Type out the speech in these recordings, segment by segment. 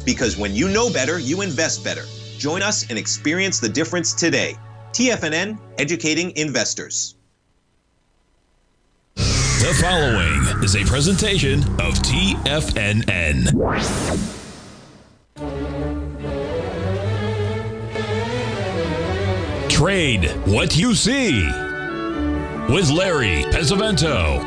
Because when you know better, you invest better. Join us and experience the difference today. TFNN, educating investors. The following is a presentation of TFNN. Trade what you see with Larry Pesavento.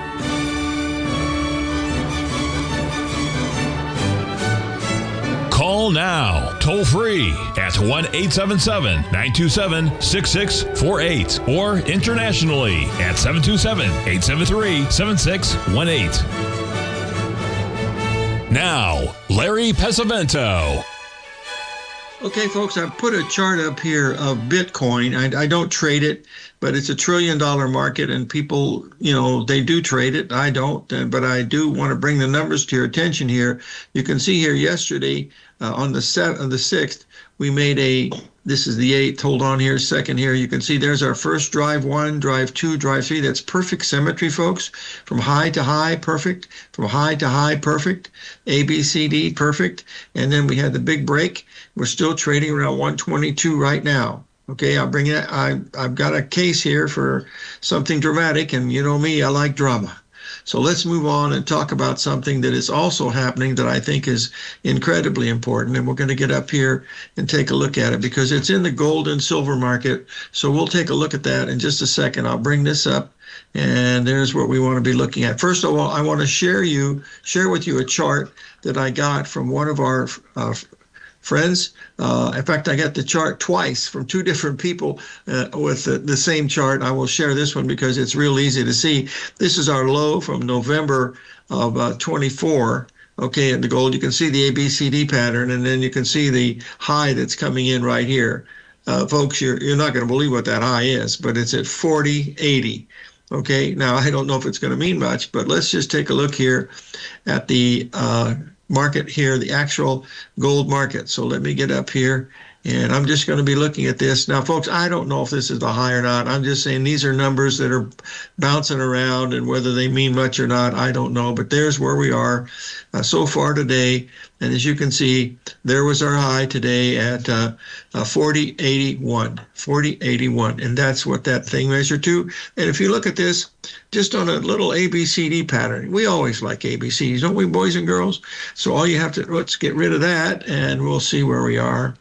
Call now, toll free at 1-877-927-6648 or internationally at 727-873-7618. Now, Larry Pesavento. Okay, folks, I've put a chart up here of Bitcoin. I don't trade it, but it's $1 trillion market, and people, they do trade it. I don't, but I do want to bring the numbers to your attention here. You can see here yesterday on the 6th, we made this is the 8th, hold on here, second here. You can see there's our first drive 1, drive 2, drive 3. That's perfect symmetry, folks. From high to high, perfect. From high to high, perfect. A, B, C, D, perfect. And then we had the big break. We're still trading around 122 right now. Okay, I'll bring it. I've got a case here for something dramatic, and you know me, I like drama. So let's move on and talk about something that is also happening that I think is incredibly important. And we're going to get up here and take a look at it because it's in the gold and silver market. So we'll take a look at that in just a second. I'll bring this up, and there's what we want to be looking at. First of all, I want to share with you a chart that I got from one of our friends. In fact, I got the chart twice from two different people with the same chart. I will share this one because it's real easy to see. This is our low from November of 24. Okay, in the gold, you can see the ABCD pattern, and then you can see the high that's coming in right here. Folks, you're not going to believe what that high is, but it's at 40.80. Okay, now I don't know if it's going to mean much, but let's just take a look here at the market here, the actual gold market. So let me get up here, and I'm just going to be looking at this. Now, folks, I don't know if this is the high or not. I'm just saying these are numbers that are bouncing around, and whether they mean much or not, I don't know. But there's where we are so far today. And as you can see, there was our high today at 40.81, and that's what that thing measured to. And if you look at this, just on a little ABCD pattern, we always like ABCs, don't we, boys and girls? So all you have to, let's get rid of that, and we'll see where we are.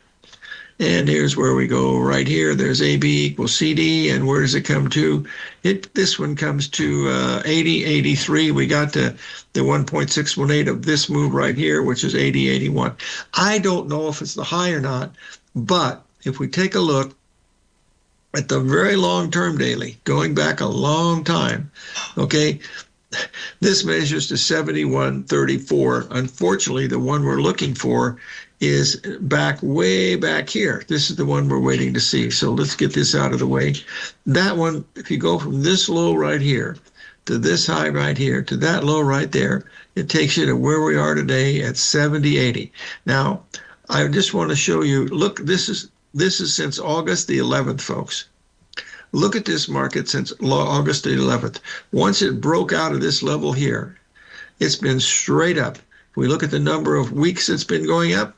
And here's where we go right here. There's AB equals CD, and where does it come to? This one comes to 80.83. We got the 1.618 of this move right here, which is 80.81. I don't know if it's the high or not, but if we take a look at the very long-term daily, going back a long time, okay, this measures to 71.34. Unfortunately, the one we're looking for is way back here. This is the one we're waiting to see. So let's get this out of the way. That one, if you go from this low right here to this high right here to that low right there, it takes you to where we are today at 70.80. Now, I just want to show you, look, this is since August the 11th, folks. Look at this market since August the 11th. Once it broke out of this level here, it's been straight up. If we look at the number of weeks it's been going up,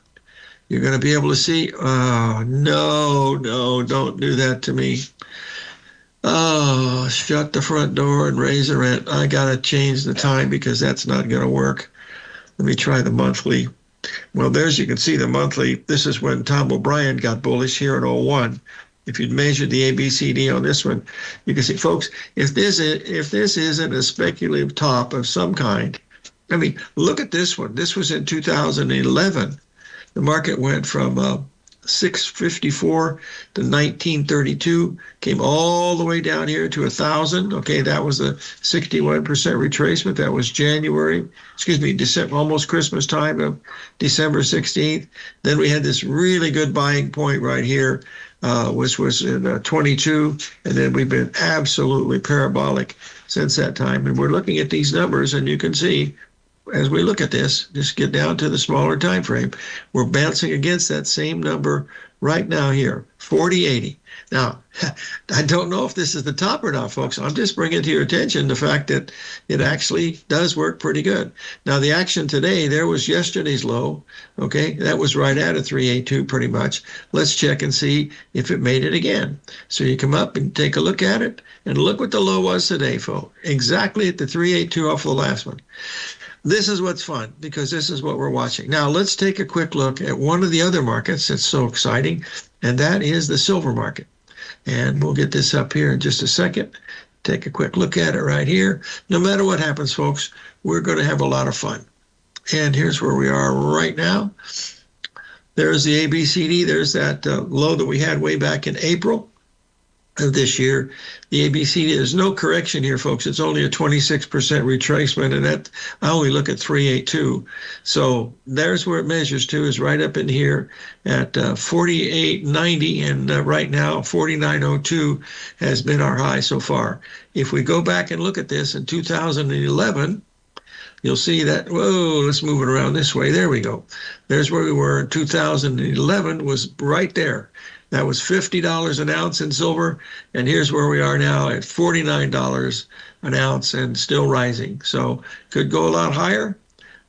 you're going to be able to see, oh, no, don't do that to me. Oh, shut the front door and raise the rent. I got to change the time because that's not going to work. Let me try the monthly. Well, you can see the monthly. This is when Tom O'Brien got bullish here in 01. If you'd measured the ABCD on this one, you can see, folks, if this isn't a speculative top of some kind, I mean, look at this one. This was in 2011. The market went from 654 to 1932, came all the way down here to 1,000. Okay, that was a 61% retracement. That was December, almost Christmas time of December 16th. Then we had this really good buying point right here, which was in 22, and then we've been absolutely parabolic since that time. And we're looking at these numbers, and you can see as we look at this, just get down to the smaller time frame, we're bouncing against that same number right now here, 40.80. Now, I don't know if this is the top or not, folks. I'm just bringing to your attention the fact that it actually does work pretty good. Now, the action today, there was yesterday's low. Okay, that was right at a 382 pretty much. Let's check and see if it made it again. So you come up and take a look at it, and look what the low was today, folks. Exactly at the 382 off the last one. This is what's fun, because this is what we're watching. Now, let's take a quick look at one of the other markets that's so exciting, and that is the silver market. And we'll get this up here in just a second. Take a quick look at it right here. No matter what happens, folks, we're going to have a lot of fun. And here's where we are right now. There's the ABCD. There's that low that we had way back in April of this year. The ABCD, there's no correction here, folks. It's only a 26% retracement, and that I only look at 382. So there's where it measures to, is right up in here at 48.90, and right now 49.02 has been our high so far. If we go back and look at this in 2011, you'll see that, whoa, let's move it around this way. There we go. There's where we were in 2011, was right there. That was $50 an ounce in silver, and here's where we are now at $49 an ounce and still rising. So could go a lot higher,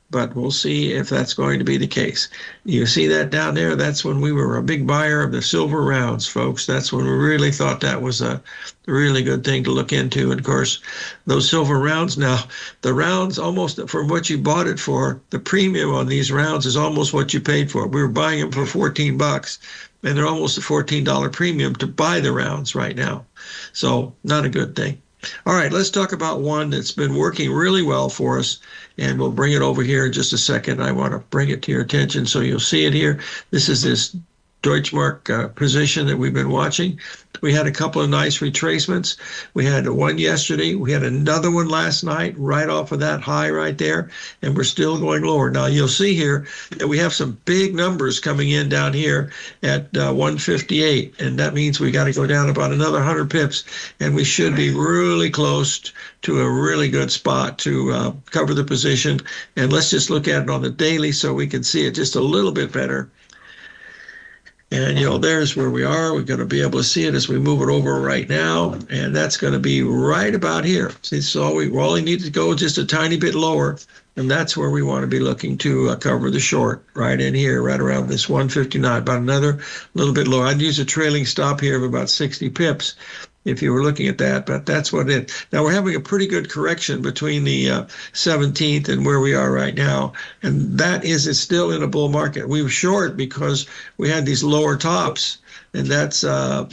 but we'll see if that's going to be the case. You see that down there? That's when we were a big buyer of the silver rounds, folks. That's when we really thought that was a really good thing to look into. And of course, those silver rounds, now the rounds, almost from what you bought it for, the premium on these rounds is almost what you paid for. We were buying them for $14, and they're almost a $14 premium to buy the rounds right now. So not a good thing. All right, let's talk about one that's been working really well for us, and we'll bring it over here in just a second. I want to bring it to your attention so you'll see it here. This is this Deutschmark position that we've been watching. We had a couple of nice retracements. We had one yesterday. We had another one last night right off of that high right there, and we're still going lower. Now, you'll see here that we have some big numbers coming in down here at 158, and that means we got to go down about another 100 pips, and we should be really close to a really good spot to cover the position. And let's just look at it on the daily so we can see it just a little bit better. And, there's where we are. We're going to be able to see it as we move it over right now. And that's going to be right about here. See, so we only need to go just a tiny bit lower. And that's where we want to be looking to cover the short, right in here, right around this 159, about another little bit lower. I'd use a trailing stop here of about 60 pips if you were looking at that, but that's what it is. Now, we're having a pretty good correction between the 17th and where we are right now, and that is, it's still in a bull market. We were short because we had these lower tops, and that's, I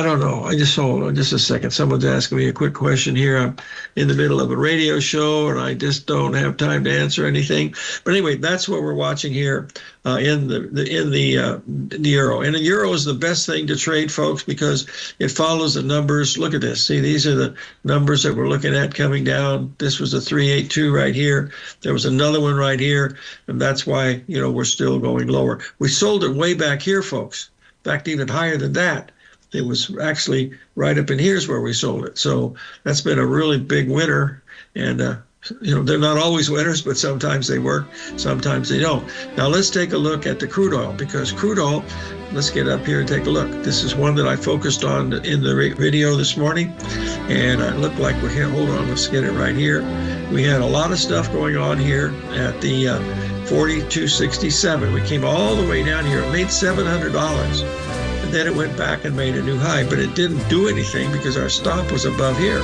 don't know. I just hold on just a second. Someone's asking me a quick question here. I'm in the middle of a radio show, and I just don't have time to answer anything. But anyway, that's what we're watching here in the euro. And the euro is the best thing to trade, folks, because it follows the numbers. Look at this. See, these are the numbers that we're looking at coming down. This was a 382 right here. There was another one right here, and that's why we're still going lower. We sold it way back here, folks. In fact, even higher than that. It was actually right up in here's where we sold it. So that's been a really big winner. And, they're not always winners, but sometimes they work, sometimes they don't. Now let's take a look at the crude oil, because crude oil, let's get up here and take a look. This is one that I focused on in the video this morning. And it looked like we're here. Hold on, let's get it right here. We had a lot of stuff going on here at the 42.67. We came all the way down here. It made $700. And then it went back and made a new high, but it didn't do anything because our stop was above here.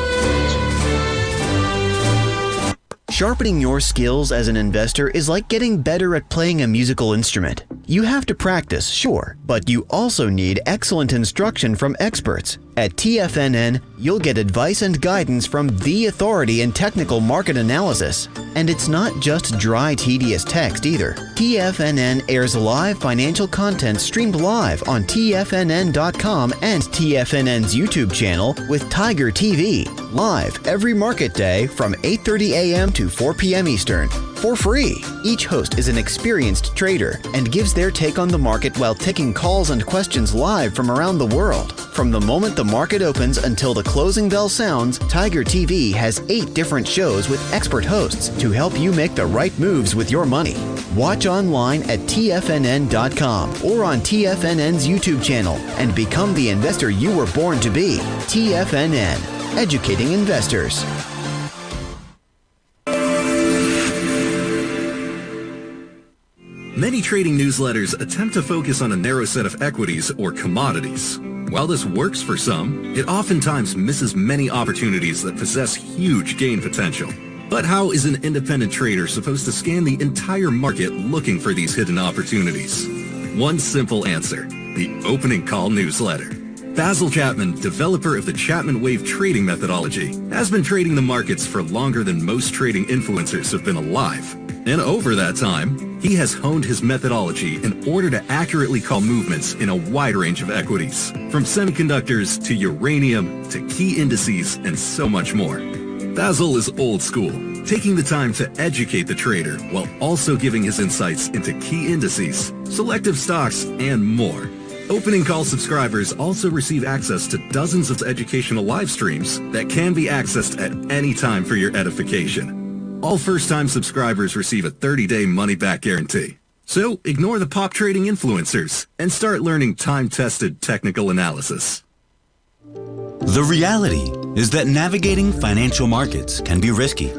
Sharpening your skills as an investor is like getting better at playing a musical instrument. You have to practice, sure, but you also need excellent instruction from experts. At TFNN, you'll get advice and guidance from the authority in technical market analysis. And it's not just dry, tedious text either. TFNN airs live financial content streamed live on TFNN.com and TFNN's YouTube channel with Tiger TV. live every market day from 8:30 a.m. to 4 p.m. Eastern, for free. Each host is an experienced trader and gives their take on the market while taking calls and questions live from around the world. From the moment the market opens until the closing bell sounds, Tiger TV has 8 different shows with expert hosts to help you make the right moves with your money. Watch online at TFNN.com or on TFNN's YouTube channel and become the investor you were born to be. TFNN, educating investors. Many trading newsletters attempt to focus on a narrow set of equities or commodities. While this works for some, it oftentimes misses many opportunities that possess huge gain potential. But how is an independent trader supposed to scan the entire market looking for these hidden opportunities? One simple answer: the opening call newsletter. Basil Chapman, developer of the Chapman Wave trading methodology, has been trading the markets for longer than most trading influencers have been alive. And over that time, he has honed his methodology in order to accurately call movements in a wide range of equities, from semiconductors to uranium to key indices and so much more. Basil is old school, taking the time to educate the trader while also giving his insights into key indices, selective stocks, and more. Opening call subscribers also receive access to dozens of educational live streams that can be accessed at any time for your edification. All first-time subscribers receive a 30-day money-back guarantee. So ignore the pop trading influencers and start learning time-tested technical analysis. The reality is that navigating financial markets can be risky.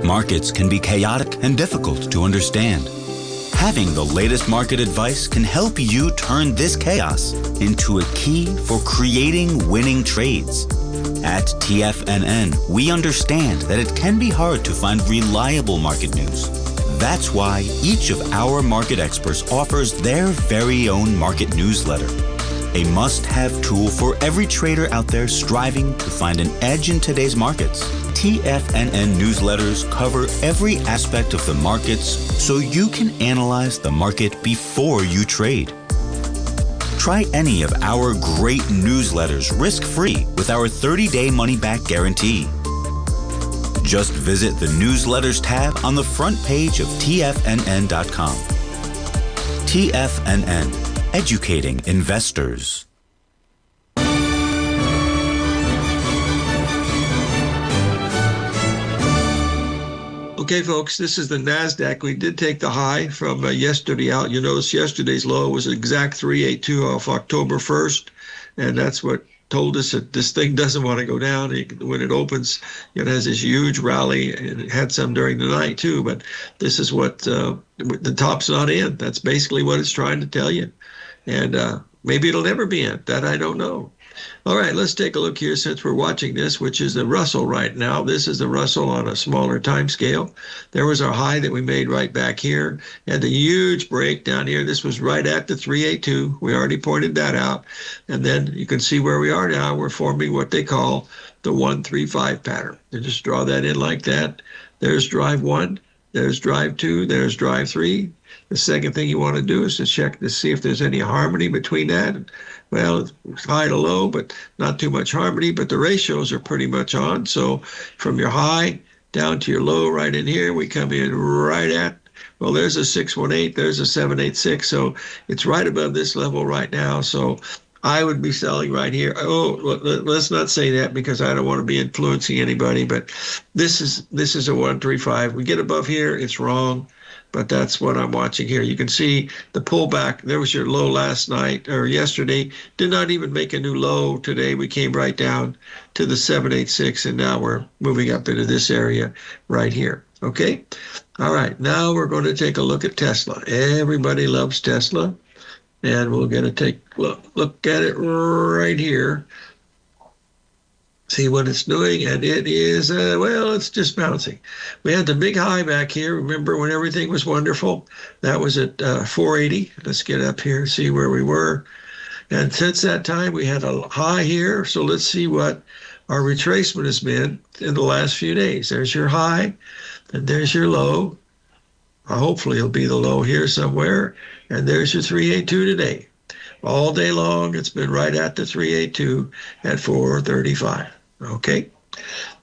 Markets can be chaotic and difficult to understand. Having the latest market advice can help you turn this chaos into a key for creating winning trades. At TFNN, we understand that it can be hard to find reliable market news. That's why each of our market experts offers their very own market newsletter, a must-have tool for every trader out there striving to find an edge in today's markets. TFNN newsletters cover every aspect of the markets so you can analyze the market before you trade. Try any of our great newsletters risk-free with our 30-day money-back guarantee. Just visit the Newsletters tab on the front page of TFNN.com. TFNN, educating investors. Okay, folks, this is the NASDAQ. We did take the high from yesterday out. You notice yesterday's low was exact 382 off October 1st, and that's what told us that this thing doesn't want to go down. When it opens, it has this huge rally, and it had some during the night too, but this is what the top's not in. That's basically what it's trying to tell you. And maybe it'll never be in. That I don't know. All right, let's take a look here since we're watching this, which is the Russell right now. This is the Russell on a smaller time scale. There was our high that we made right back here, and the huge break down here. This was right at the 382. We already pointed that out. And then you can see where we are now. We're forming what they call the 135 pattern. And just draw that in like that. There's drive 1. There's drive 2. There's drive 3. The second thing you want to do is to check to see if there's any harmony between that. Well, it's high to low, but not too much harmony, but the ratios are pretty much on. So from your high down to your low right in here, we come in right at, well, there's a 618, there's a 786. So it's right above this level right now. So I would be selling right here. Oh, let's not say that because I don't want to be influencing anybody, but this is a 135. We get above here, it's wrong. But that's what I'm watching here. You can see the pullback. There was your low last night or yesterday. Did not even make a new low today. We came right down to the 786, and now we're moving up into this area right here. Okay? All right. Now we're going to take a look at Tesla. Everybody loves Tesla, and we're going to take a look at it right here. See what it's doing, and it is, well, it's just bouncing. We had the big high back here. Remember when everything was wonderful? That was at 480. Let's get up here, see where we were. And since that time, we had a high here. So let's see what our retracement has been in the last few days. There's your high, and there's your low. Hopefully it'll be the low here somewhere. And there's your 382 today. All day long, it's been right at the 382 at 435. Okay.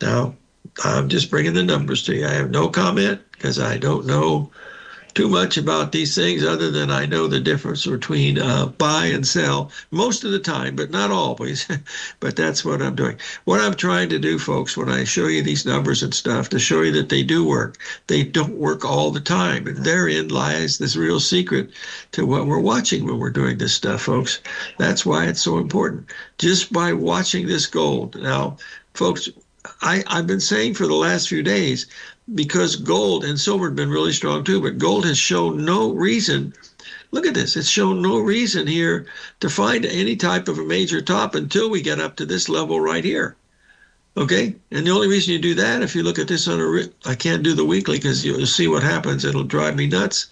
Now, I'm just bringing the numbers to you. I have no comment because I don't know too much about these things other than I know the difference between buy and sell most of the time, but not always. But that's what I'm doing. What I'm trying to do, folks, when I show you these numbers and stuff, to show you that they do work. They don't work all the time. And therein lies this real secret to what we're watching when we're doing this stuff, folks. That's why it's so important. Just by watching this gold. Now, folks, I've been saying for the last few days, because gold and silver have been really strong too, but gold has shown no reason. Look at this. It's shown no reason here to find any type of a major top until we get up to this level right here. Okay? And the only reason you do that, if you look at this on I can't do the weekly because you'll see what happens. It'll drive me nuts.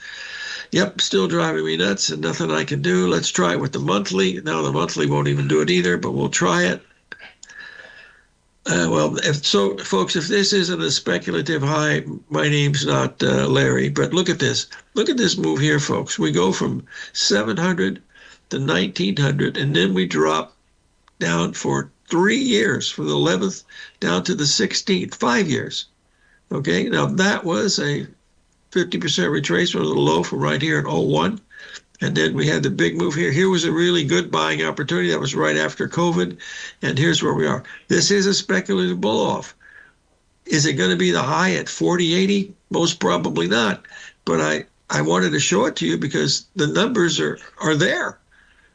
Yep, still driving me nuts and nothing I can do. Let's try it with the monthly. Now the monthly won't even do it either, but we'll try it. Folks, if this isn't a speculative high, my name's not Larry, but look at this. Look at this move here, folks. We go from 700 to 1900, and then we drop down for 3 years, from the 11th down to the 16th, 5 years. Okay, now that was a 50% retracement of the low from right here in 01. And then we had the big move here. Here was a really good buying opportunity. That was right after COVID. And here's where we are. This is a speculative blow-off. Is it going to be the high at 40.80? Most probably not. But I wanted to show it to you because the numbers are there.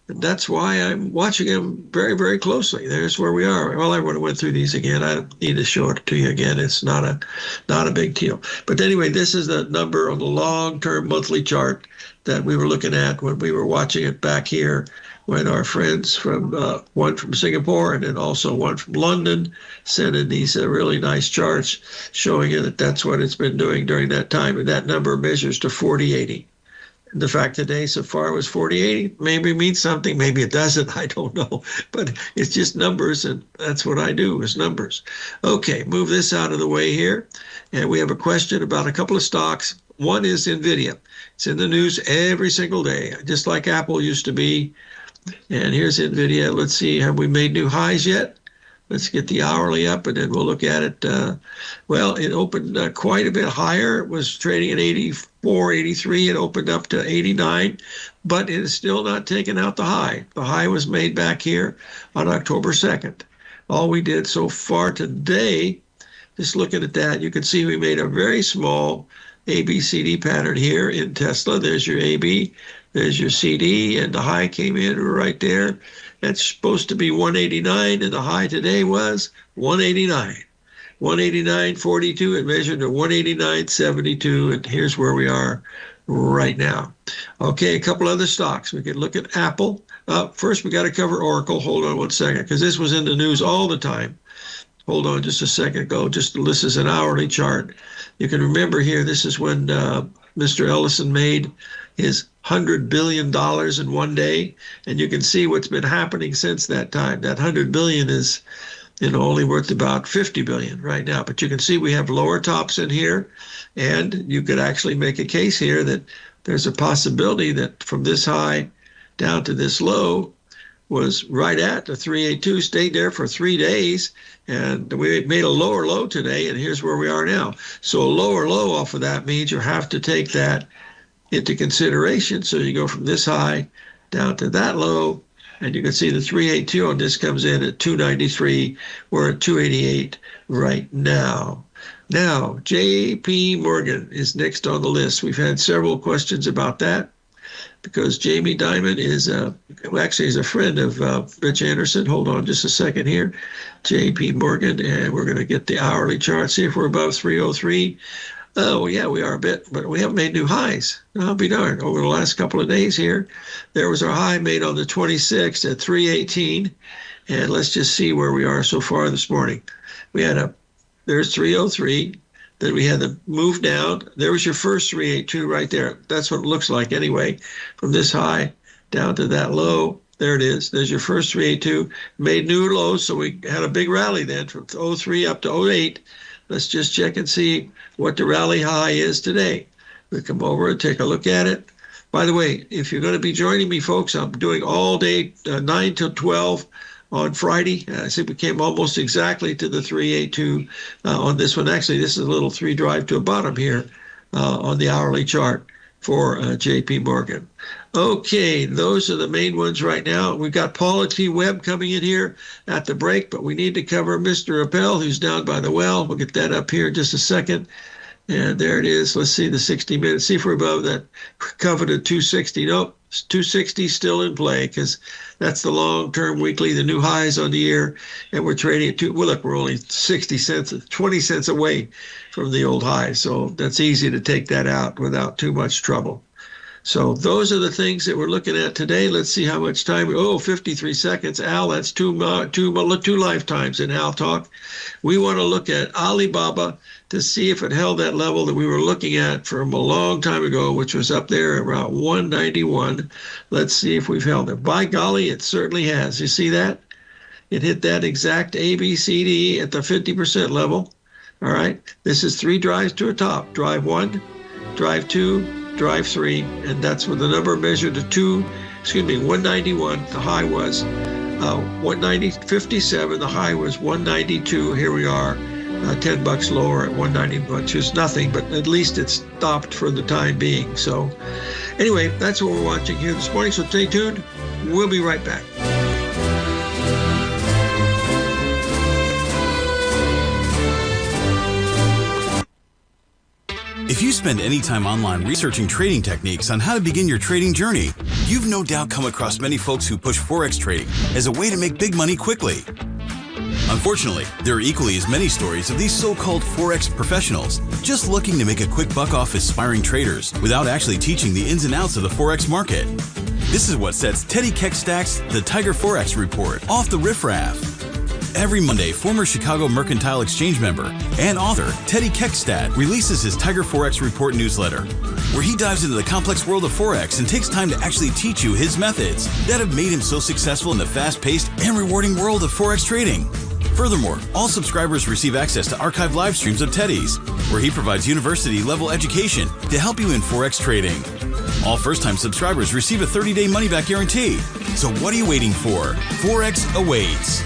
And that's why I'm watching them very, very closely. There's where we are. Well, I would have went through these again. I don't need to show it to you again. It's not a big deal. But anyway, this is the number on the long-term monthly chart that we were looking at when we were watching it back here, when our friends from one from Singapore and then also one from London sent in these really nice charts showing you that that's what it's been doing during that time. And that number measures to 40.80. The fact today so far was 40.80 maybe means something, maybe it doesn't, I don't know. But it's just numbers, and that's what I do is numbers. Okay, move this out of the way here. And we have a question about a couple of stocks. One is NVIDIA. It's in the news every single day, just like Apple used to be. And here's NVIDIA. Let's see, have we made new highs yet? Let's get the hourly up, and then we'll look at it. Well, it opened quite a bit higher. It was trading at 84, 83. It opened up to 89, but it is still not taking out the high. The high was made back here on October 2nd. All we did so far today, just looking at that, you can see we made a very small ABCD pattern here in Tesla. There's your AB, there's your CD, and the high came in right there. That's supposed to be 189, and the high today was 189. 189.42, it measured to 189.72, and here's where we are right now. Okay, a couple other stocks. We could look at Apple. First, we got to cover Oracle. Hold on one second, because this was in the news all the time. Hold on just a second ago. This is an hourly chart. You can remember here, this is when Mr. Ellison made his $100 billion in one day, and you can see what's been happening since that time. That $100 billion is, only worth about $50 billion right now. But you can see we have lower tops in here, and you could actually make a case here that there's a possibility that from this high down to this low was right at the 382, stayed there for 3 days, and we made a lower low today, and here's where we are now. So a lower low off of that means you have to take that into consideration. So you go from this high down to that low, and you can see the 382 on this comes in at 293. We're at 288 right now. Now, JP Morgan is next on the list. We've had several questions about that because Jamie Dimon is actually is a friend of Rich Anderson. Hold on just a second here. JP Morgan, and we're going to get the hourly chart, see if we're above 303. Oh, yeah, we are a bit, but we haven't made new highs. I'll be darned. Over the last couple of days here, there was our high made on the 26th at 318. And let's just see where we are so far this morning. There's 303. Then we had the move down. There was your first 382 right there. That's what it looks like anyway. From this high down to that low. There it is. There's your first 382. Made new lows, so we had a big rally then from 03 up to 08. Let's just check and see what the rally high is today. We come over and take a look at it. By the way, if you're going to be joining me, folks, I'm doing all day 9 till 12 on Friday. I think we came almost exactly to the 382 on this one. Actually, this is a little 3 drive to a bottom here on the hourly chart for JP Morgan. Okay, those are the main ones right now. We've got Paula T. Webb coming in here at the break, but we need to cover Mr. Appel, who's down by the well. We'll get that up here in just a second. And there it is. Let's see the 60 minutes. See if we're above that coveted 260. Nope, 260 still in play because that's the long-term weekly, the new highs on the year. And we're trading at well, look, we're only 60 cents, 20 cents away from the old high. So that's easy to take that out without too much trouble. So those are the things that we're looking at today. Let's see how much time. 53 seconds. Al, that's two lifetimes in Al Talk. We want to look at Alibaba to see if it held that level that we were looking at from a long time ago, which was up there around 191. Let's see if we've held it. By golly, it certainly has. You see that? It hit that exact ABCD at the 50% level. All right. This is 3 drives to a top. Drive 1, drive 2, drive 3, and that's with the number measured to 191. The high was 190.57. The high was 192. Here we are, $10 lower at 190, which is nothing, but at least it stopped for the time being. So anyway, that's what we're watching here this morning. So stay tuned. We'll be right back. If you spend any time online researching trading techniques on how to begin your trading journey, you've no doubt come across many folks who push Forex trading as a way to make big money quickly. Unfortunately, there are equally as many stories of these so-called Forex professionals just looking to make a quick buck off aspiring traders without actually teaching the ins and outs of the Forex market. This is what sets Teddy Keckstack's The Tiger Forex Report off the riffraff. Every Monday, former Chicago Mercantile Exchange member and author Teddy Keckstack releases his Tiger Forex Report newsletter, where he dives into the complex world of Forex and takes time to actually teach you his methods that have made him so successful in the fast-paced and rewarding world of Forex trading. Furthermore, all subscribers receive access to archived live streams of Teddy's, where he provides university-level education to help you in Forex trading. All first-time subscribers receive a 30-day money-back guarantee. So what are you waiting for? Forex awaits.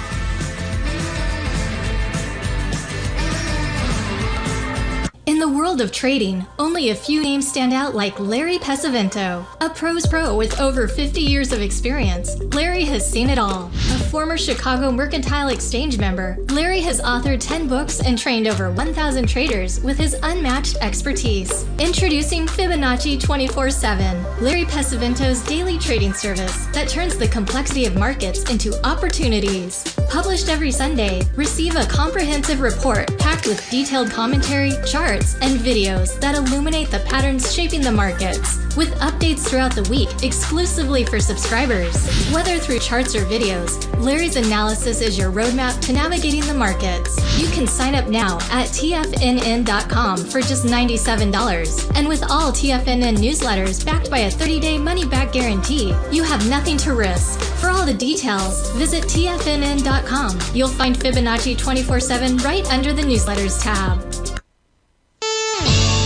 In the world of trading, only a few names stand out like Larry Pesavento. A pro's pro with over 50 years of experience, Larry has seen it all. A former Chicago Mercantile Exchange member, Larry has authored 10 books and trained over 1,000 traders with his unmatched expertise. Introducing Fibonacci 24/7, Larry Pesavento's daily trading service that turns the complexity of markets into opportunities. Published every Sunday, receive a comprehensive report packed with detailed commentary, charts, and videos that illuminate the patterns shaping the markets, with updates throughout the week exclusively for subscribers. Whether through charts or videos, Larry's analysis is your roadmap to navigating the markets. You can sign up now at TFNN.com for just $97. And with all TFNN newsletters backed by a 30-day money-back guarantee, you have nothing to risk. For all the details, visit TFNN.com. You'll find Fibonacci 24/7 right under the newsletters tab.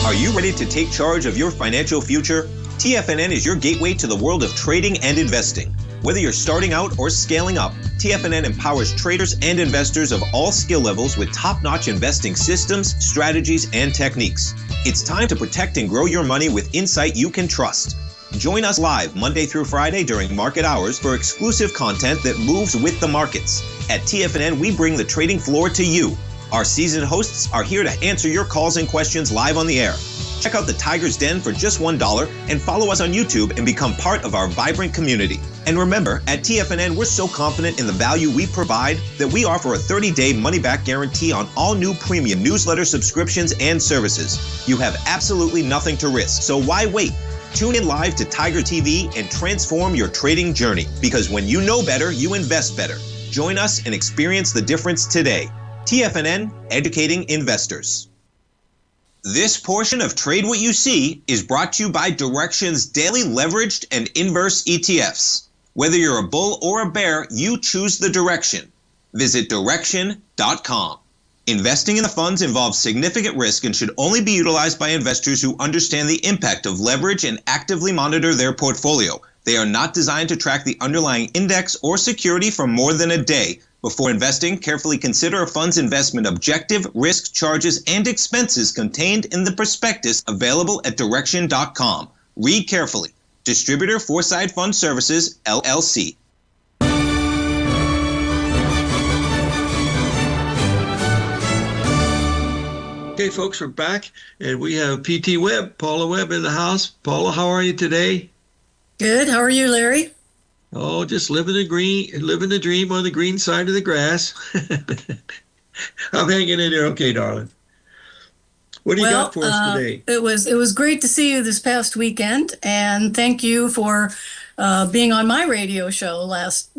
Are you ready to take charge of your financial future? TFNN is your gateway to the world of trading and investing. Whether you're starting out or scaling up, TFNN empowers traders and investors of all skill levels with top-notch investing systems, strategies, and techniques. It's time to protect and grow your money with insight you can trust. Join us live Monday through Friday during market hours for exclusive content that moves with the markets. At TFNN, we bring the trading floor to you. Our seasoned hosts are here to answer your calls and questions live on the air. Check out the Tiger's Den for just $1 and follow us on YouTube and become part of our vibrant community. And remember, at TFNN, we're so confident in the value we provide that we offer a 30-day money-back guarantee on all new premium newsletter subscriptions and services. You have absolutely nothing to risk, so why wait? Tune in live to Tiger TV and transform your trading journey, because when you know better, you invest better. Join us and experience the difference today. TFNN, educating investors. This portion of Trade What You See is brought to you by Direxion's daily leveraged and inverse ETFs. Whether you're a bull or a bear, you choose the direction. Visit Direxion.com. Investing in the funds involves significant risk and should only be utilized by investors who understand the impact of leverage and actively monitor their portfolio. They are not designed to track the underlying index or security for more than a day. Before investing, carefully consider a fund's investment objective, risk, charges, and expenses contained in the prospectus available at Direxion.com. Read carefully. Distributor Foreside Fund Services, LLC. Okay, folks, we're back, and we have PT Webb, Paula Webb in the house. Paula, how are you today? Good. How are you, Larry? Oh, just living the dream on the green side of the grass. I'm hanging in there, okay, darling. What do you got for us today? It was great to see you this past weekend, and thank you for being on my radio show last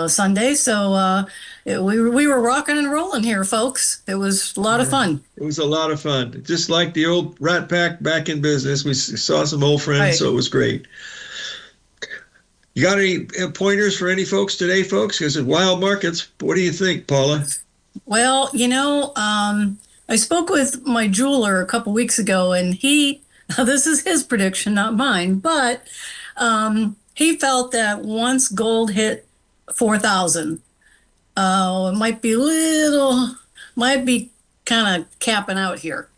Sunday. So we were rocking and rolling here, folks. It was a lot of fun. It was a lot of fun, just like the old Rat Pack back in business. We saw some old friends, right. So it was great. You got any pointers for any folks today, folks? Because it's wild markets. What do you think, Paula? Well, I spoke with my jeweler a couple weeks ago, and this is his prediction, not mine, but he felt that once gold hit 4,000, it might be kind of capping out here.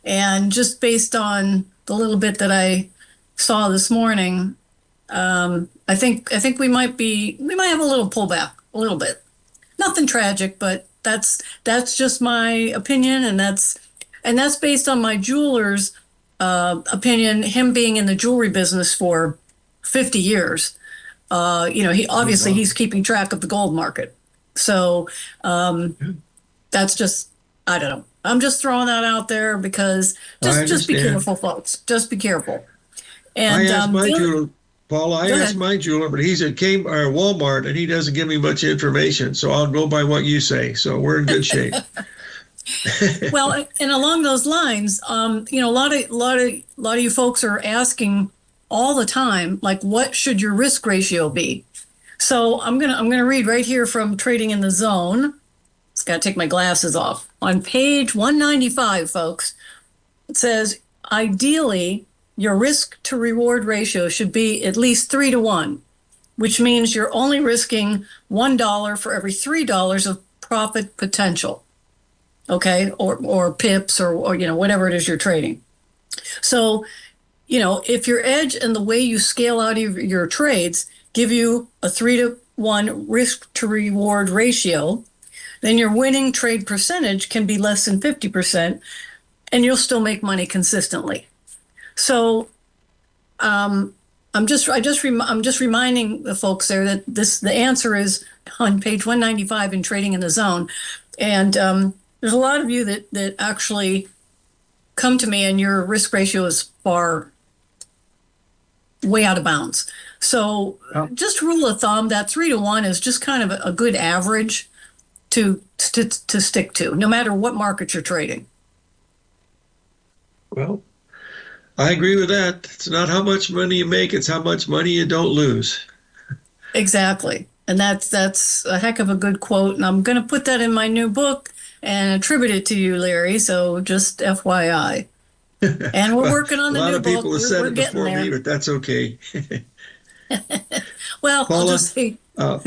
And just based on the little bit that I saw this morning, I think we might have a little pullback, a little bit. Nothing tragic, but that's just my opinion, and that's based on my jeweler's opinion. Him being in the jewelry business for 50 years, he's keeping track of the gold market. So that's just, I don't know. I'm just throwing that out there because just be careful, folks. Just be careful. And I asked my jeweler. Paula, I asked my jeweler, but he's at Walmart, and he doesn't give me much information. So I'll go by what you say. So we're in good shape. Well, and along those lines, a lot of you folks are asking all the time, like, what should your risk ratio be? So I'm gonna read right here from Trading in the Zone. Just gotta take my glasses off. On page 195, folks, it says, ideally, your risk to reward ratio should be at least 3 to 1, which means you're only risking $1 for every $3 of profit potential. Okay, or pips or whatever it is you're trading. So, if your edge and the way you scale out your trades give you a 3 to 1 risk to reward ratio, then your winning trade percentage can be less than 50%, and you'll still make money consistently. So, I'm just reminding the folks there that the answer is on page 195 in Trading in the Zone, and there's a lot of you that actually come to me, and your risk ratio is way out of bounds. So, just rule of thumb, that 3 to 1 is just kind of a good average to stick to, no matter what market you're trading. Well, I agree with that. It's not how much money you make, it's how much money you don't lose. Exactly. And that's a heck of a good quote. And I'm going to put that in my new book and attribute it to you, Larry. So just FYI. And we're working on the new book. A lot of people have said it before me, but that's okay. Well, Paula, I'll just say. I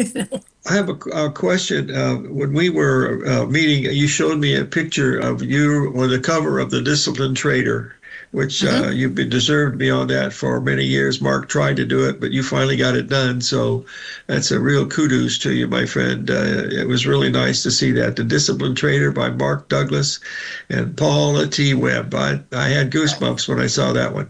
have a question. When we were meeting, you showed me a picture of you on the cover of the Disciplined Trader, which you've been deserved beyond that for many years. Mark tried to do it, but you finally got it done. So that's a real kudos to you, my friend. It was really nice to see that. The Disciplined Trader by Mark Douglas and Paula T. Webb. I had goosebumps when I saw that one.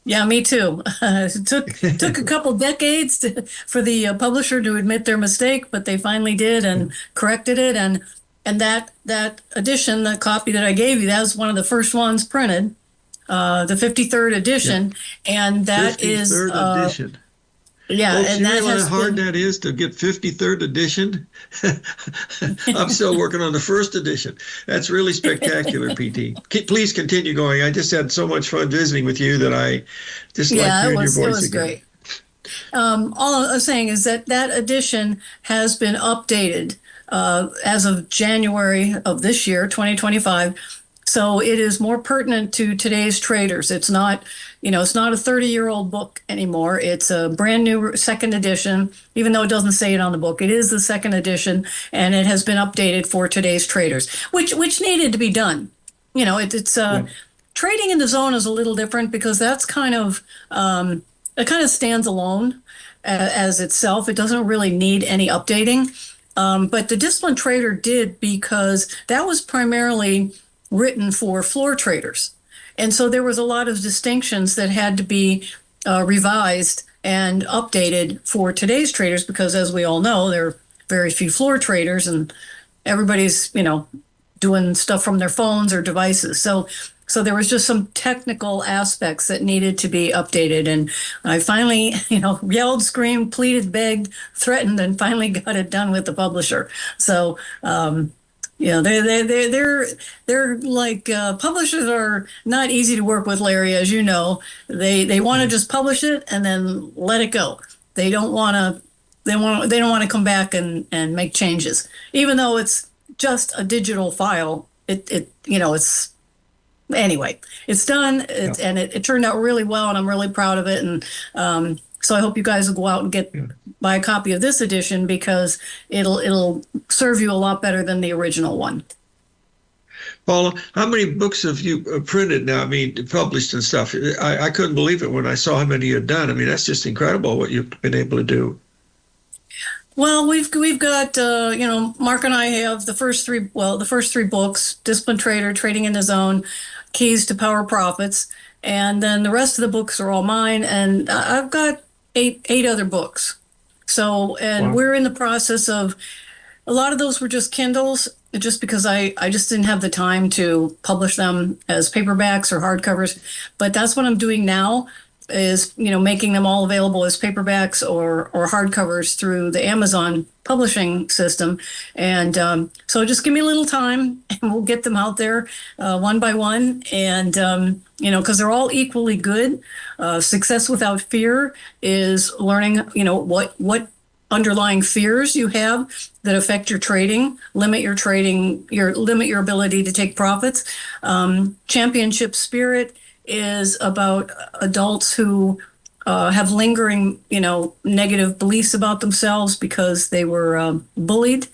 Yeah, me too. It took a couple decades for the publisher to admit their mistake, but they finally did and corrected it. And that edition, the copy that I gave you, that was one of the first ones printed, the 53rd edition, and that 53rd is 53rd edition. Yeah, folks, and you that realize how hard that is to get 53rd edition? I'm still working on the first edition. That's really spectacular, PT. Please continue going. I just had so much fun visiting with you that I just like hearing your voice again. It was great. All I'm saying is that edition has been updated as of January of this year, 2025. So it is more pertinent to today's traders. It's not, it's not a 30-year-old book anymore. It's a brand new second edition, even though it doesn't say it on the book. It is the second edition, and it has been updated for today's traders, which needed to be done. Trading in the zone is a little different because that's kind of it kind of stands alone as itself. It doesn't really need any updating. But the Disciplined Trader did, because that was primarily written for floor traders. And so there was a lot of distinctions that had to be revised and updated for today's traders, because as we all know, there are very few floor traders and everybody's, doing stuff from their phones or devices. So there was just some technical aspects that needed to be updated. And I finally, yelled, screamed, pleaded, begged, threatened, and finally got it done with the publisher. So, they're like, publishers are not easy to work with, Larry, as you know. They want to just publish it and then let it go. They don't want to come back and make changes, even though it's just a digital file. It's anyway, it's done, and it turned out really well, and I'm really proud of it. And so I hope you guys will go out and buy a copy of this edition, because it'll serve you a lot better than the original one. Paula, how many books have you printed now? I mean, published and stuff. I couldn't believe it when I saw how many you had done. I mean, that's just incredible what you've been able to do. Well, we've got, Mark and I have the first three books: Disciplined Trader, Trading in the Zone, Keys to Power Profits. And then the rest of the books are all mine. And I've got eight other books. So, and We're in the process of, a lot of those were just Kindles, just because I just didn't have the time to publish them as paperbacks or hardcovers. But that's what I'm doing now, is making them all available as paperbacks or hardcovers through the Amazon publishing system. And so just give me a little time and we'll get them out there one by one. And because they're all equally good. Success Without Fear is learning what underlying fears you have that affect your trading, limit your ability to take profits. Championship Spirit is about adults who have lingering, negative beliefs about themselves because they were bullied,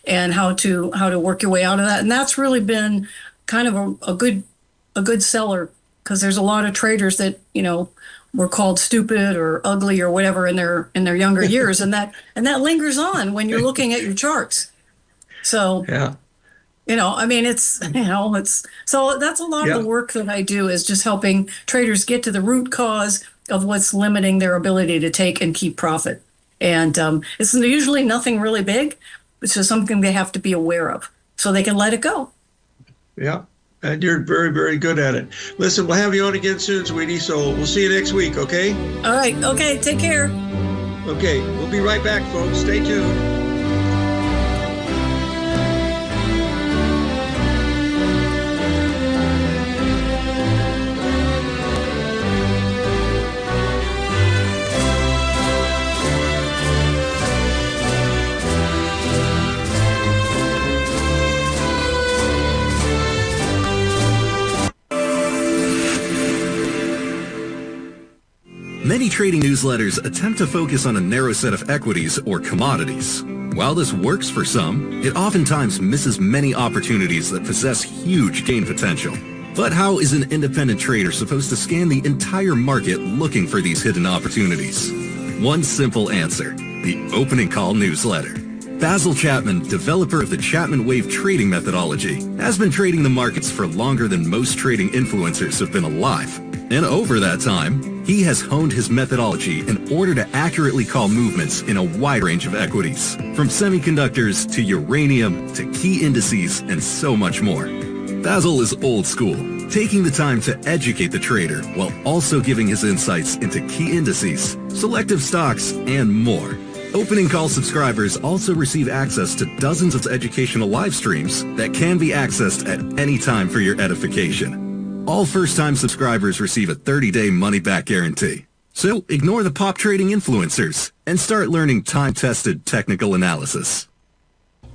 and how to work your way out of that. And that's really been kind of a good seller, because there's a lot of traders that were called stupid or ugly or whatever in their younger years, and that lingers on when you're looking at your charts. So yeah. It's so that's a lot of the work that I do, is just helping traders get to the root cause of what's limiting their ability to take and keep profit. And it's usually nothing really big. It's just something they have to be aware of so they can let it go. Yeah. And you're very, very good at it. Listen, we'll have you on again soon, sweetie. So we'll see you next week, okay? All right. Okay. Take care. Okay. We'll be right back, folks. Stay tuned. Many trading newsletters attempt to focus on a narrow set of equities or commodities. While this works for some, it oftentimes misses many opportunities that possess huge gain potential. But how is an independent trader supposed to scan the entire market looking for these hidden opportunities? One simple answer: the Opening Call newsletter. Basil Chapman, developer of the Chapman Wave trading methodology, has been trading the markets for longer than most trading influencers have been alive. And over that time, he has honed his methodology in order to accurately call movements in a wide range of equities, from semiconductors to uranium to key indices and so much more. Basil is old school, taking the time to educate the trader while also giving his insights into key indices, selective stocks, and more. Opening Call subscribers also receive access to dozens of educational live streams that can be accessed at any time for your edification. All first-time subscribers receive a 30-day money-back guarantee. So ignore the pop trading influencers and start learning time-tested technical analysis.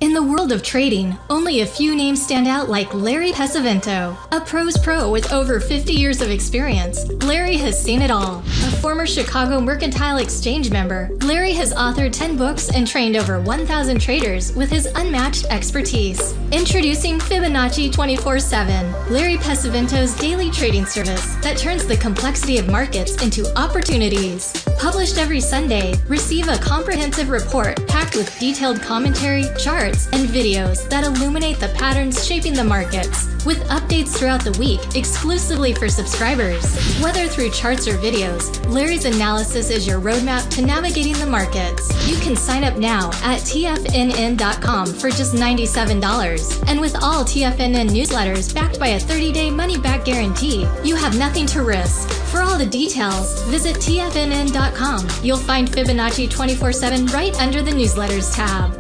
In the world of trading, only a few names stand out like Larry Pesavento, a pros pro with over 50 years of experience. Larry has seen it all. A former Chicago Mercantile Exchange member, Larry has authored 10 books and trained over 1,000 traders with his unmatched expertise. Introducing Fibonacci 24/7, Larry Pesavento's daily trading service that turns the complexity of markets into opportunities. Published every Sunday, receive a comprehensive report packed with detailed commentary, charts, and videos that illuminate the patterns shaping the markets, with updates throughout the week exclusively for subscribers. Whether through charts or videos, Larry's analysis is your roadmap to navigating the markets. You can sign up now at TFNN.com for just $97. And with all TFNN newsletters backed by a 30-day money-back guarantee, you have nothing to risk. For all the details, visit TFNN.com. You'll find Fibonacci 24/7 right under the newsletters tab.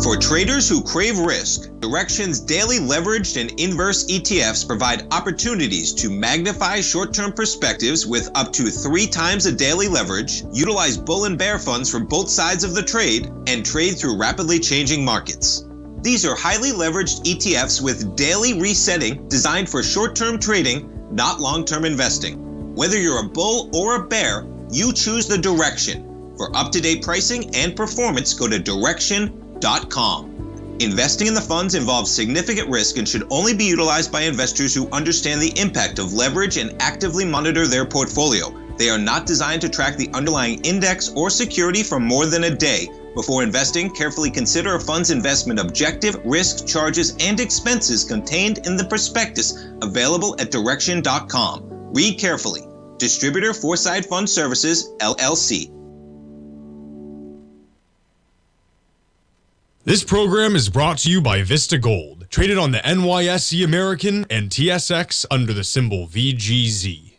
For traders who crave risk, Direxion's daily leveraged and inverse ETFs provide opportunities to magnify short-term perspectives with up to 3 times a daily leverage, utilize bull and bear funds from both sides of the trade, and trade through rapidly changing markets. These are highly leveraged ETFs with daily resetting designed for short-term trading, not long-term investing. Whether you're a bull or a bear, you choose the Direxion. For up-to-date pricing and performance, go to Direxion.com. Investing in the funds involves significant risk and should only be utilized by investors who understand the impact of leverage and actively monitor their portfolio. They are not designed to track the underlying index or security for more than a day. Before investing, carefully consider a fund's investment objective, risk, charges, and expenses contained in the prospectus available at Direxion.com. Read carefully. Distributor Foreside Fund Services, LLC. This program is brought to you by Vista Gold, traded on the NYSE American and TSX under the symbol VGZ.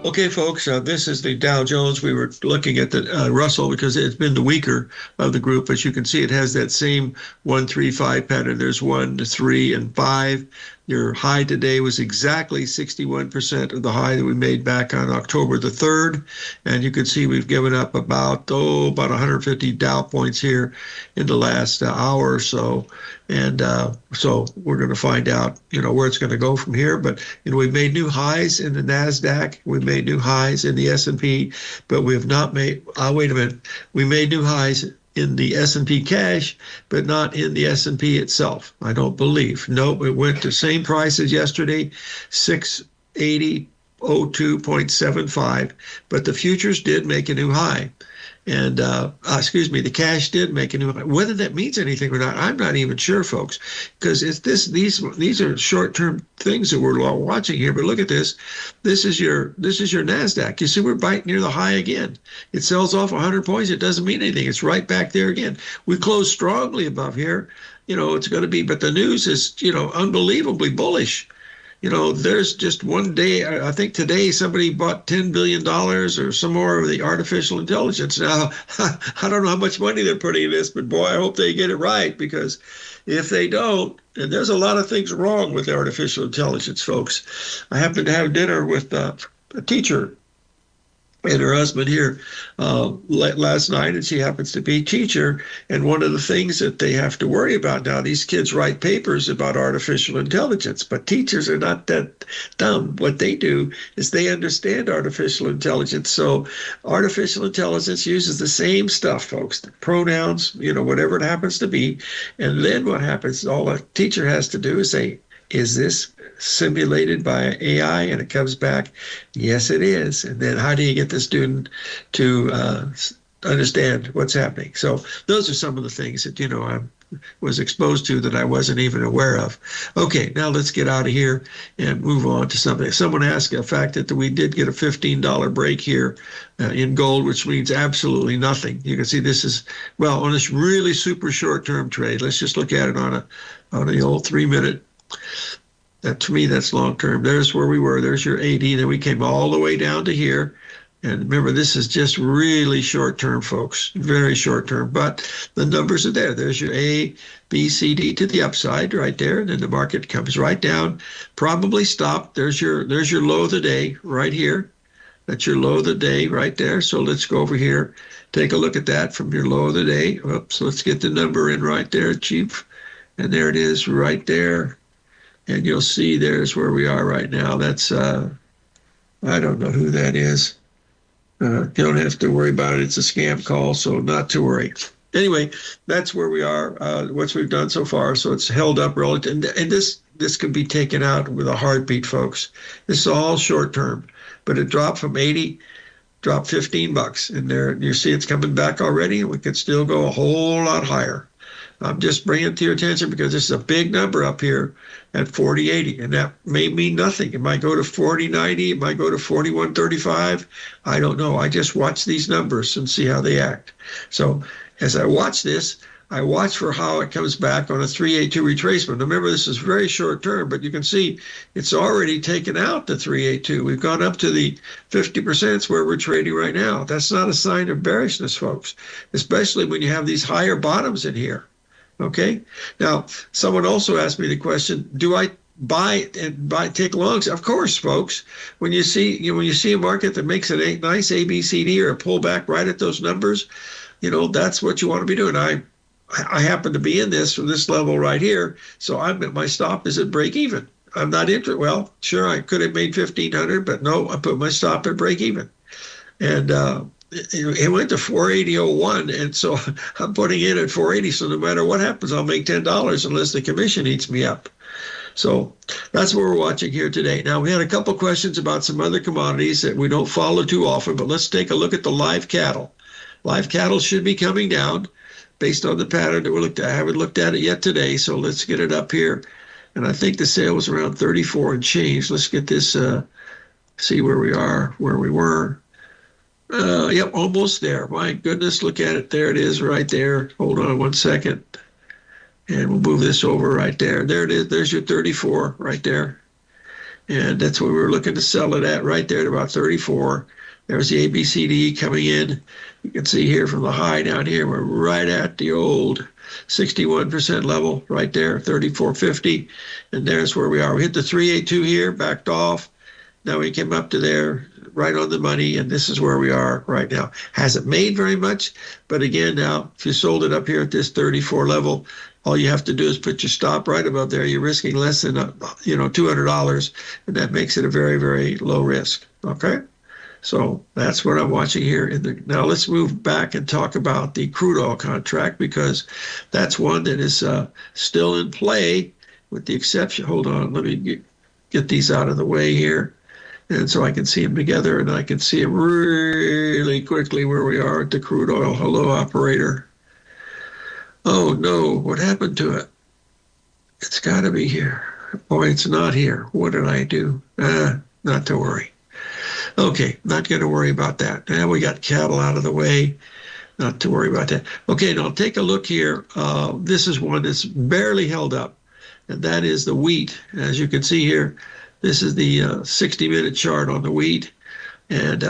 Okay, folks, this is the Dow Jones. We were looking at the Russell because it's been the weaker of the group. As you can see, it has that same 1, 3, 5 pattern. There's 1, 3, and 5. Your high today was exactly 61% of the high that we made back on October the 3rd. And you can see we've given up about 150 Dow points here in the last hour or so. And so we're going to find out, where it's going to go from here. But, we've made new highs in the NASDAQ. We've made new highs in the S&P, but we have not made, wait a minute, we made new highs in the S&P cash, but not in the S&P itself, I don't believe. Nope, it went to same price as yesterday, 680.02.75, but the futures did make a new high. And, the cash did make a new high. Whether that means anything or not, I'm not even sure, folks, because these are short-term things that we're watching here. But look at this. This is your NASDAQ. You see, we're biting near the high again. It sells off 100 points. It doesn't mean anything. It's right back there again. We closed strongly above here. It's going to be, but the news is, unbelievably bullish. There's just one day, I think today somebody bought $10 billion or some more of the artificial intelligence. Now, I don't know how much money they're putting in this, but boy, I hope they get it right, because if they don't, and there's a lot of things wrong with artificial intelligence, folks. I happened to have dinner with a teacher and her husband here last night, and she happens to be a teacher. And one of the things that they have to worry about now, these kids write papers about artificial intelligence, but teachers are not that dumb. What they do is they understand artificial intelligence. So artificial intelligence uses the same stuff, folks, the pronouns, whatever it happens to be. And then what happens, all a teacher has to do is say, is this simulated by AI? And it comes back, yes, it is. And then how do you get the student to understand what's happening? So those are some of the things that, I was exposed to that I wasn't even aware of. Okay, now let's get out of here and move on to something. Someone asked the fact that we did get a $15 break here in gold, which means absolutely nothing. You can see this is, on this really super short-term trade. Let's just look at it on the old 3-minute. To me, that's long term. There's where we were. There's your 80. Then we came all the way down to here. And remember, this is just really short term, folks, very short term. But the numbers are there. There's your A, B, C, D to the upside right there. And then the market comes right down, probably stop. There's your low of the day right here. That's your low of the day right there. So let's go over here. Take a look at that from your low of the day. Oops, let's get the number in right there, Chief. And there it is right there. And you'll see there's where we are right now. That's, I don't know who that is. You don't have to worry about it. It's a scam call, so not to worry. Anyway, that's where we are, what we've done so far. So it's held up relative. And this can be taken out with a heartbeat, folks. This is all short term. But it dropped from 80, dropped $15. And there you see it's coming back already. And we could still go a whole lot higher. I'm just bringing it to your attention because this is a big number up here at 40.80, and that may mean nothing. It might go to 40.90. It might go to 41.35. I don't know. I just watch these numbers and see how they act. So as I watch this, I watch for how it comes back on a 382 retracement. Remember, this is very short term, but you can see it's already taken out the 382. We've gone up to the 50% where we're trading right now. That's not a sign of bearishness, folks, especially when you have these higher bottoms in here. Okay. Now, someone also asked me the question: do I take longs? Of course, folks. When you see a market that makes a nice ABCD or a pullback right at those numbers, that's what you want to be doing. I happen to be in this from this level right here, so my stop is at break even. I'm not interested. Well, sure, I could have made 1,500, but no, I put my stop at break even, and it went to 480.01, and so I'm putting in at 480. So no matter what happens, I'll make $10 unless the commission eats me up. So that's what we're watching here today. Now, we had a couple questions about some other commodities that we don't follow too often, but let's take a look at the live cattle. Live cattle should be coming down based on the pattern that we looked at. I haven't looked at it yet today, so let's get it up here. And I think the sale was around 34 and change. Let's get this, see where we are, where we were. Yep, almost there. My goodness, look at it. There it is right there. Hold on one second. And we'll move this over right there. There it is. There's your 34 right there. And that's what we were looking to sell it at right there at about 34. There's the ABCD coming in. You can see here from the high down here, we're right at the old 61% level right there, 34.50. And there's where we are. We hit the 382 here, backed off. Now we came up to there, right on the money, and this is where we are right now. Hasn't made very much, but again, now, if you sold it up here at this 34 level, all you have to do is put your stop right above there. You're risking less than, $200, and that makes it a very, very low risk, okay? So that's what I'm watching here. Now let's move back and talk about the crude oil contract, because that's one that is still in play, with the exception, hold on, let me get these out of the way here. And so I can see them together, and I can see them really quickly where we are at the crude oil. Hello, operator. Oh, no, what happened to it? It's got to be here. Oh, it's not here. What did I do? Not to worry. Okay, not going to worry about that. Now we got cattle out of the way. Not to worry about that. Okay, now take a look here. This is one that's barely held up, and that is the wheat. As you can see here, this is the 60-minute chart on the wheat, and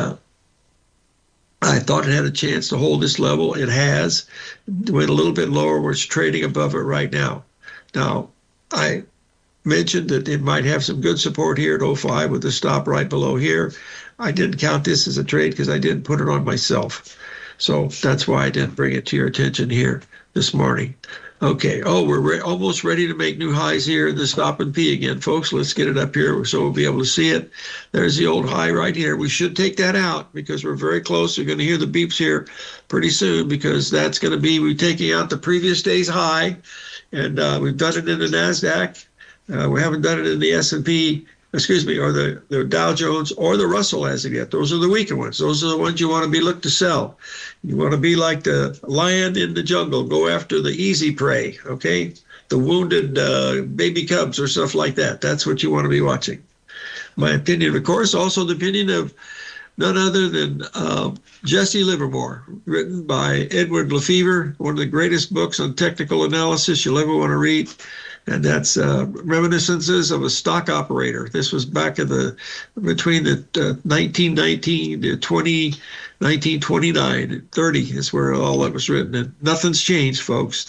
I thought it had a chance to hold this level. It has. It went a little bit lower. We're trading above it right now. Now, I mentioned that it might have some good support here at 05 with the stop right below here. I didn't count this as a trade because I didn't put it on myself. So that's why I didn't bring it to your attention here this morning. Okay. Oh, we're almost ready to make new highs here in the stop and P again, folks. Let's get it up here so we'll be able to see it. There's the old high right here. We should take that out because we're very close. You're going to hear the beeps here pretty soon, because that's going to be, we're taking out the previous day's high, and we've done it in the NASDAQ. We haven't done it in the S&P, or the Dow Jones or the Russell as of yet. Those are the weaker ones. Those are the ones you want to be looked to sell. You want to be like the lion in the jungle. Go after the easy prey, okay? The wounded baby cubs or stuff like that. That's what you want to be watching. My opinion, of course, also the opinion of none other than Jesse Livermore, written by Edward Lefevre, one of the greatest books on technical analysis you'll ever want to read. And that's Reminiscences of a Stock Operator. This was back in between the 1919 to 1929, 30 is where all that was written. And nothing's changed, folks.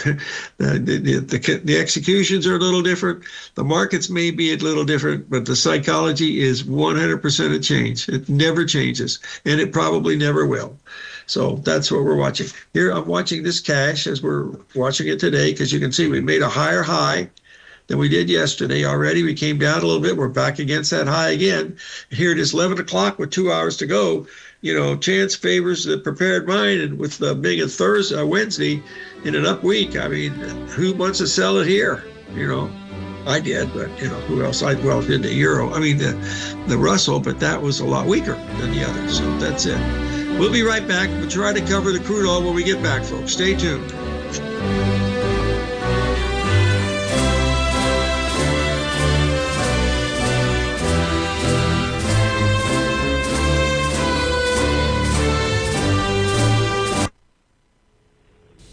The executions are a little different. The markets may be a little different, but the psychology is 100% a change. It never changes, and it probably never will. So that's what we're watching. Here, I'm watching this cash as we're watching it today, because you can see we made a higher high than we did yesterday already. We came down a little bit. We're back against that high again. Here it is 11 o'clock with 2 hours to go. You know, chance favors the prepared mind, and with being a Wednesday in an up week, I mean, who wants to sell it here? You know, I did, but you know, who else? I did the euro. I mean, the Russell, but that was a lot weaker than the others. So that's it. We'll be right back. We'll try to cover the crude oil when we get back, folks. Stay tuned.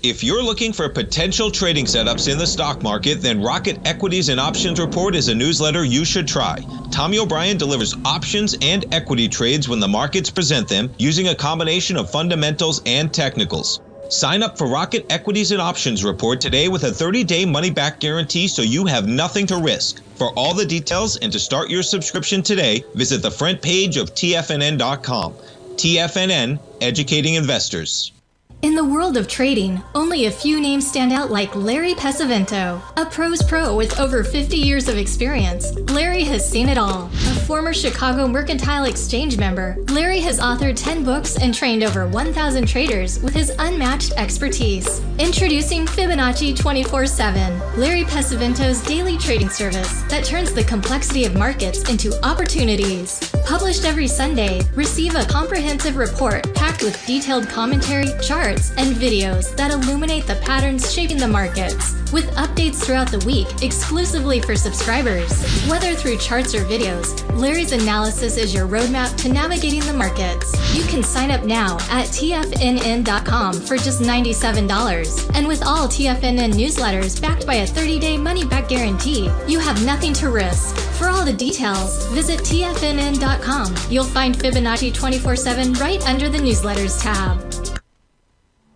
If you're looking for potential trading setups in the stock market, then Rocket Equities and Options Report is a newsletter you should try. Tommy O'Brien delivers options and equity trades when the markets present them, using a combination of fundamentals and technicals. Sign up for Rocket Equities and Options Report today with a 30-day money-back guarantee, so you have nothing to risk. For all the details and to start your subscription today, visit the front page of TFNN.com. TFNN, educating investors. In the world of trading, only a few names stand out like Larry Pesavento, a pro's pro with over 50 years of experience. Larry has seen it all. A former Chicago Mercantile Exchange member, Larry has authored 10 books and trained over 1,000 traders with his unmatched expertise. Introducing Fibonacci 24/7, Larry Pesavento's daily trading service that turns the complexity of markets into opportunities. Published every Sunday, receive a comprehensive report packed with detailed commentary, charts, and videos that illuminate the patterns shaping the markets, with updates throughout the week exclusively for subscribers. Whether through charts or videos, Larry's analysis is your roadmap to navigating the markets. You can sign up now at TFNN.com for just $97. And with all TFNN newsletters backed by a 30-day money-back guarantee, you have nothing to risk. For all the details, visit TFNN.com. You'll find Fibonacci 24/7 right under the newsletters tab.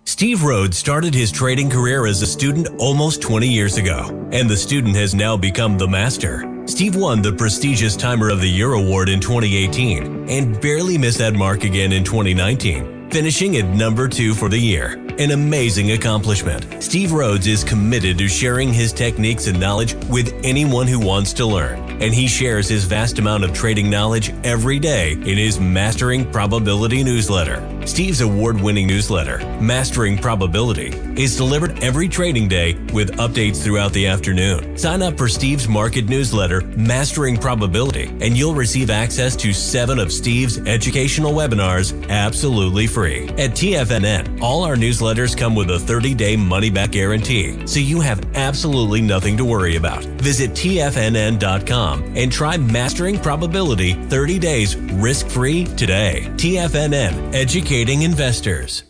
Steve Rhodes started his trading career as a student almost 20 years ago, and the student has now become the master. Steve won the prestigious Timer of the Year award in 2018 and barely missed that mark again in 2019, finishing at number 2 for the year. An amazing accomplishment. Steve Rhodes is committed to sharing his techniques and knowledge with anyone who wants to learn, and he shares his vast amount of trading knowledge every day in his Mastering Probability newsletter. Steve's award-winning newsletter, Mastering Probability, is delivered every trading day with updates throughout the afternoon. Sign up for Steve's market newsletter, Mastering Probability, and you'll receive access to 7 of Steve's educational webinars absolutely free. At TFNN, all our newsletters come with a 30-day money-back guarantee, so you have absolutely nothing to worry about. Visit TFNN.com and try Mastering Probability 30 days risk-free today. TFNN, educating investors.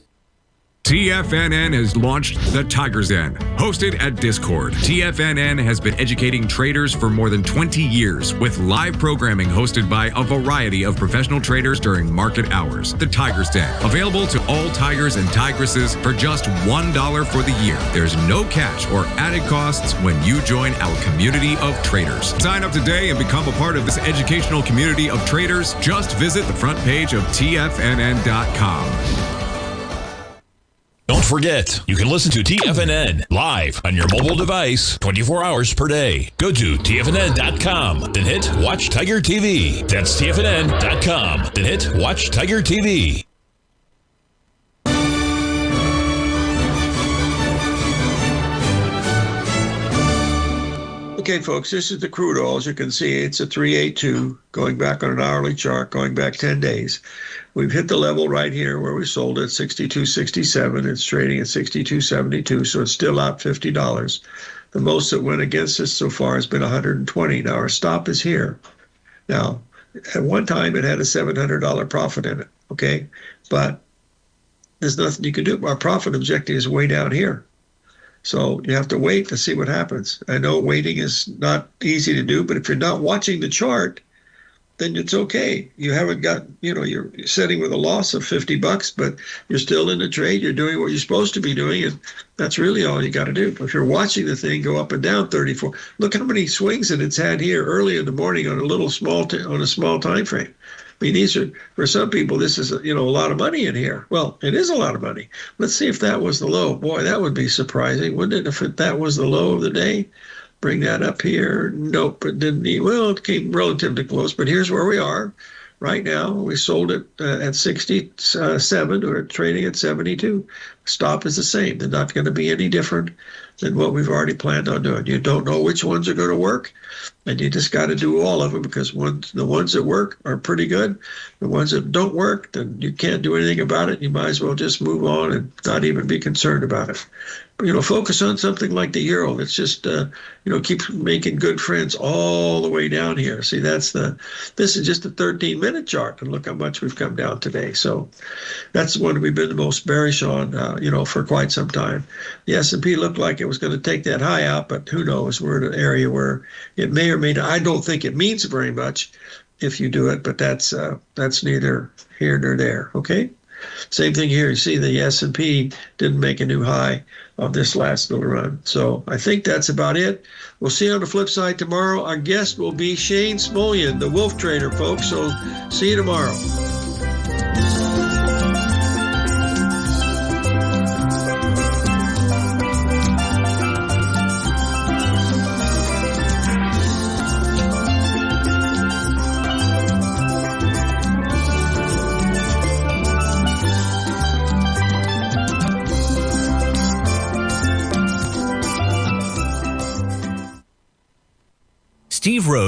TFNN has launched The Tiger's Den. Hosted at Discord, TFNN has been educating traders for more than 20 years with live programming hosted by a variety of professional traders during market hours. The Tiger's Den, available to all tigers and tigresses for just $1 for the year. There's no catch or added costs when you join our community of traders. Sign up today and become a part of this educational community of traders. Just visit the front page of TFNN.com. Don't forget, you can listen to TFNN live on your mobile device 24 hours per day. Go to TFNN.com, then hit Watch Tiger TV. That's TFNN.com, then hit Watch Tiger TV. Okay, folks, this is the crude oil. As you can see, it's a 382 going back on an hourly chart, going back 10 days. We've hit the level right here where we sold it, 62.67. It's trading at 62.72, so it's still out $50. The most that went against us so far has been 120. Now, our stop is here. Now, at one time, it had a $700 profit in it. okay? But there's nothing you can do. Our profit objective is way down here. So you have to wait to see what happens. I know waiting is not easy to do, but if you're not watching the chart, then it's okay. You haven't got, you're sitting with a loss of $50, but you're still in the trade. You're doing what you're supposed to be doing, and that's really all you got to do. If you're watching the thing go up and down 34, look how many swings that it's had here early in the morning on a small time frame. I mean, these are, for some people, this is, a lot of money in here. Well, it is a lot of money. Let's see if that was the low. Boy, that would be surprising, wouldn't it, if that was the low of the day? Bring that up here. Nope, it didn't need. Well, it came relatively close, but here's where we are right now. We sold it at 67. We're trading at 72. Stop is the same. They're not going to be any different than what we've already planned on doing. You don't know which ones are going to work, and you just got to do all of them, because the ones that work are pretty good. The ones that don't work, then you can't do anything about it. You might as well just move on and not even be concerned about it. Focus on something like the euro. It's just, keep making good friends all the way down here. See, this is just a 13-minute chart, and look how much we've come down today. So that's the one we've been the most bearish on, for quite some time. The S&P looked like it was going to take that high out, but who knows? We're in an area where it may or may not. I don't think it means very much if you do it, but that's neither here nor there. Okay. Same thing here. You see the S&P didn't make a new high on this last little run. So I think that's about it. We'll see you on the flip side tomorrow. Our guest will be Shane Smolian, the Wolf Trader, folks. So see you tomorrow. Steve Rhodes